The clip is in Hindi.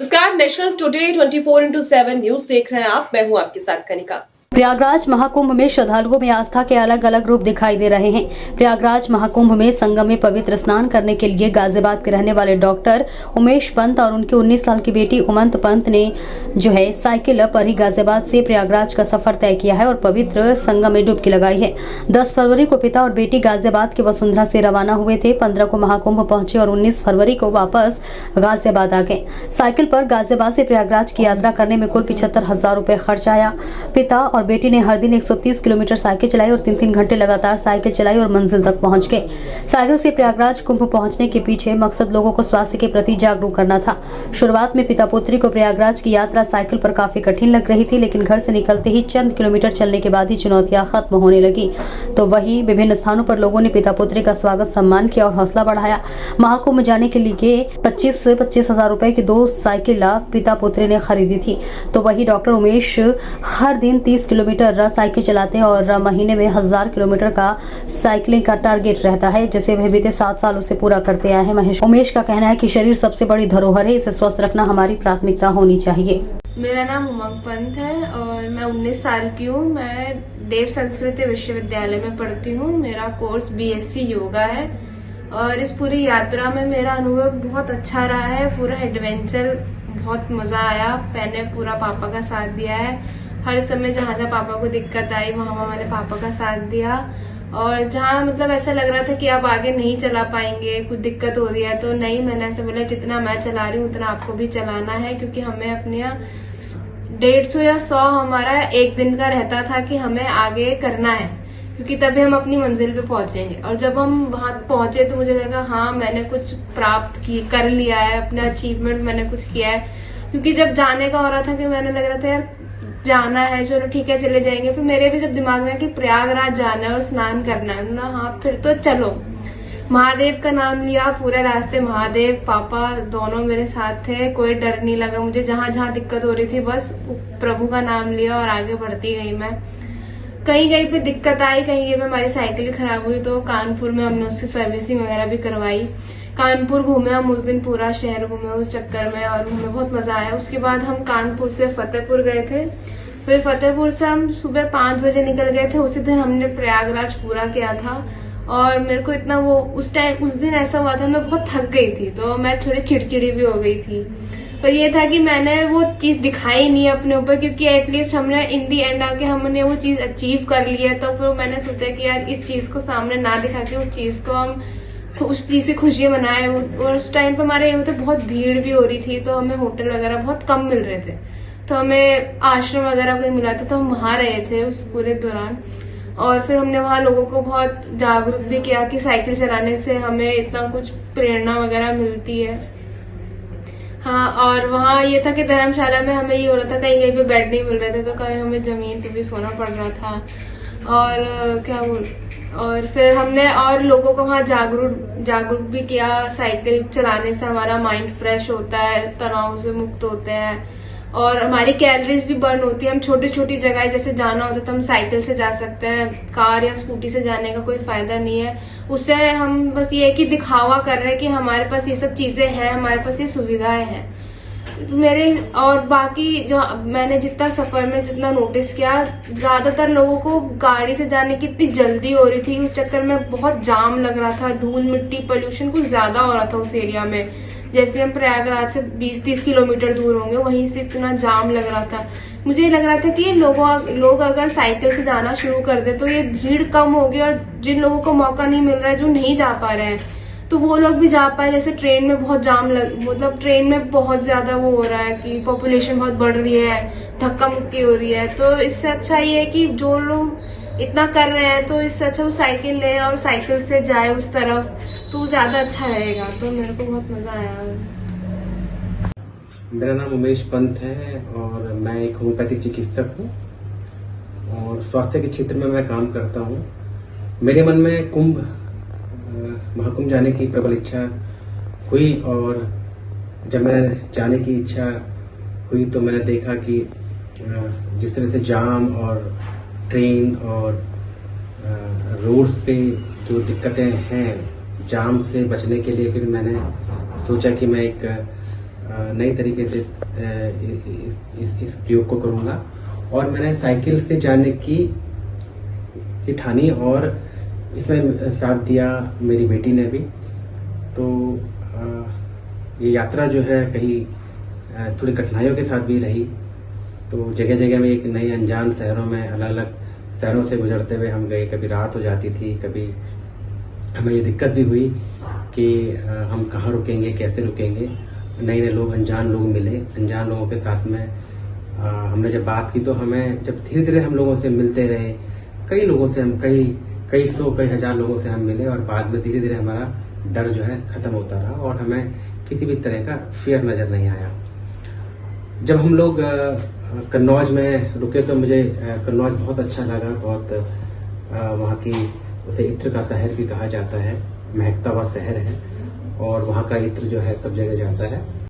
नमस्कार, नेशनल टुडे 24/7 न्यूज देख रहे हैं आप। मैं हूं आपके साथ कनिका। प्रयागराज महाकुंभ में श्रद्धालुओं में आस्था के अलग अलग रूप दिखाई दे रहे हैं। प्रयागराज महाकुंभ में संगम में पवित्र स्नान करने के लिए गाजियाबाद के रहने वाले डॉक्टर उमेश पंत और उनकी 19 साल की बेटी उमंत पंत ने साइकिल पर ही गाजियाबाद से प्रयागराज का सफर तय किया है और पवित्र संगम में डुबकी लगाई है। 10 फरवरी को पिता और बेटी गाजियाबाद के वसुंधरा से रवाना हुए थे। 15 को महाकुंभ पहुंचे और 19 फरवरी को वापस गाजियाबाद आ गए। साइकिल पर गाजियाबाद से प्रयागराज की यात्रा करने में कुल 75,000 रुपए खर्च आया। पिता और बेटी ने हर दिन 130 किलोमीटर साइकिल चलाई और 3-3 घंटे लगातार साइकिल चलाई और मंजिल तक पहुंच गए। साइकिल से प्रयागराज कुंभ पहुंचने के पीछे मकसद लोगों को स्वास्थ्य के प्रति जागरूक करना था। शुरुआत में पिता पुत्री को प्रयागराज की यात्रा साइकिल पर काफी कठिन लग रही थी, लेकिन घर से निकलते ही चंद किलोमीटर चलने के बाद ही चुनौतियां खत्म होने लगी। तो वही विभिन्न स्थानों पर लोगों ने पिता पुत्री का स्वागत सम्मान किया और हौसला बढ़ाया। महाकुंभ जाने के लिए 25,000 रुपए की 2 साइकिल पिता पुत्री ने खरीदी थी। तो वही डॉक्टर उमेश हर दिन 30 किलोमीटर साइकिल चलाते हैं और महीने में 1000 किलोमीटर का साइकिलिंग का टारगेट रहता है, जिसे वह बीते 7 सालों से पूरा करते आए हैं। उमेश का कहना है कि शरीर सबसे बड़ी धरोहर है, इसे स्वस्थ रखना हमारी प्राथमिकता होनी चाहिए। मेरा नाम उमंग पंत है और मैं 19 साल की हूँ। मैं देव संस्कृत विश्वविद्यालय में पढ़ती हूँ। मेरा कोर्स BSc योगा है और इस पूरी यात्रा में मेरा अनुभव बहुत अच्छा रहा है। पूरा एडवेंचर बहुत मजा आया। मैंने पूरा पापा का साथ दिया है। हर समय जहाँ जहाँ पापा को दिक्कत आई वहाँ मैंने पापा का साथ दिया। और जहाँ मतलब ऐसा लग रहा था कि आप आगे नहीं चला पाएंगे, कुछ दिक्कत हो रही है, तो नहीं, मैंने ऐसे बोला जितना मैं चला रही हूँ उतना आपको भी चलाना है, क्योंकि हमें अपने 150 या 100 हमारा एक दिन का रहता था कि हमें आगे करना है, क्योंकि तभी हम अपनी मंजिल पे पहुंचेंगे। और जब हम वहां पहुंचे तो मुझे लगा हाँ मैंने कुछ प्राप्त कर लिया है, अपना अचीवमेंट मैंने कुछ किया है। क्योंकि जब जाने का हो रहा था कि मैंने लग रहा था यार जाना है, चलो ठीक है चले जाएंगे। फिर मेरे भी जब दिमाग में कि प्रयागराज जाना है और स्नान करना है ना, हाँ फिर तो चलो। महादेव का नाम लिया, पूरे रास्ते महादेव पापा दोनों मेरे साथ थे। कोई डर नहीं लगा मुझे। जहां जहां दिक्कत हो रही थी बस प्रभु का नाम लिया और आगे बढ़ती गई मैं। कहीं कहीं पे दिक्कत आई, कहीं पे हमारी साइकिल खराब हुई तो कानपुर में हमने उसकी सर्विसिंग वगैरह भी करवाई। कानपुर घूमे हम, उस दिन पूरा शहर घूमे उस चक्कर में और हमें बहुत मजा आया। उसके बाद हम कानपुर से फतेहपुर गए थे। फिर फतेहपुर से हम सुबह 5 बजे निकल गए थे। उसी दिन हमने प्रयागराज पूरा किया था। और मेरे को इतना वो उस दिन ऐसा हुआ था, मैं बहुत थक गई थी, तो मैं थोड़ी चिड़चिड़ी भी हो गई थी। पर ये था कि मैंने वो चीज दिखाई नहीं अपने ऊपर, क्योंकि एटलीस्ट हमने इन दी एंड आके हमने वो चीज अचीव कर ली है। तो फिर मैंने सोचा कि यार इस चीज को सामने ना दिखा के उस चीज को हम उस चीज से खुशियां मनाए। और उस टाइम पे हमारे यहाँ बहुत भीड़ भी हो रही थी, तो हमें होटल वगैरह बहुत कम मिल रहे थे, तो हमें आश्रम वगैरह कोई मिला था, तो हम वहां रहे थे उस पूरे दौरान। और फिर हमने वहां लोगों को बहुत जागरूक भी किया कि साइकिल चलाने से हमें इतना कुछ प्रेरणा वगैरह मिलती है। हाँ, और वहाँ ये था कि धर्मशाला में हमें ये हो रहा था कहीं कहीं पे बेड नहीं मिल रहे थे, तो कहीं हमें जमीन पे भी सोना पड़ रहा था। और फिर हमने और लोगों को वहाँ जागरूक भी किया। साइकिल चलाने से हमारा माइंड फ्रेश होता है, तनाव से मुक्त होते हैं और हमारी कैलोरीज भी बर्न होती है। हम छोटी छोटी जगह जैसे जाना होता है तो हम साइकिल से जा सकते हैं, कार या स्कूटी से जाने का कोई फायदा नहीं है। उससे हम बस ये है कि दिखावा कर रहे हैं कि हमारे पास ये सब चीजें हैं, हमारे पास ये सुविधाएं हैं। मेरे और बाकी जो मैंने जितना सफर में जितना नोटिस किया, ज्यादातर लोगों को गाड़ी से जाने की इतनी जल्दी हो रही थी, उस चक्कर में बहुत जाम लग रहा था। धूल मिट्टी पोल्यूशन कुछ ज्यादा हो रहा था उस एरिया में। जैसे हम प्रयागराज से 20-30 किलोमीटर दूर होंगे, वहीं से इतना जाम लग रहा था। मुझे लग रहा था कि लोग अगर साइकिल से जाना शुरू कर दे तो ये भीड़ कम होगी, और जिन लोगों को मौका नहीं मिल रहा है, जो नहीं जा पा रहे हैं, तो वो लोग भी जा पाए। जैसे ट्रेन में बहुत मतलब ट्रेन में बहुत ज्यादा वो हो रहा है कि पॉपुलेशन बहुत बढ़ रही है, धक्का मुक्की हो रही है। तो इससे अच्छा ये है कि जो लोग इतना कर रहे हैं तो इससे अच्छा वो साइकिल ले और साइकिल से जाए उस तरफ, तो ज्यादा अच्छा रहेगा। तो मेरे को बहुत मजा आया। मेरा नाम उमेश पंत है और मैं एक होम्योपैथिक चिकित्सक हूँ और स्वास्थ्य के क्षेत्र में मैं काम करता हूँ। मेरे मन में महाकुंभ जाने की प्रबल इच्छा हुई और जब मैंने जाने की इच्छा हुई तो मैंने देखा कि जिस तरह से जाम और ट्रेन और रोड्स पे जो दिक्कतें हैं, जाम से बचने के लिए फिर मैंने सोचा कि मैं एक नई तरीके से इस प्रयोग को करूँगा। और मैंने साइकिल से जाने की ठानी और इसमें साथ दिया मेरी बेटी ने भी। तो ये यात्रा जो है कहीं थोड़ी कठिनाइयों के साथ भी रही। तो जगह जगह में एक नए अनजान शहरों में अलग अलग शहरों से गुजरते हुए हम गए। कभी रात हो जाती थी, कभी हमें ये दिक्कत भी हुई कि हम कहाँ रुकेंगे, कैसे रुकेंगे। नए नए लोग, अनजान लोग मिले। अनजान लोगों के साथ में हमने जब बात की तो हमें जब धीरे धीरे हम लोगों से मिलते रहे, कई लोगों से हम कई सौ कई हजार लोगों से हम मिले और बाद में धीरे धीरे हमारा डर जो है खत्म होता रहा और हमें किसी भी तरह का फियर नजर नहीं आया। जब हम लोग कन्नौज में रुके तो मुझे कन्नौज बहुत अच्छा लगा। बहुत वहाँ की, उसे इत्र का शहर भी कहा जाता है, महकता हुआ शहर है और वहाँ का इत्र जो है सब जगह जाता है।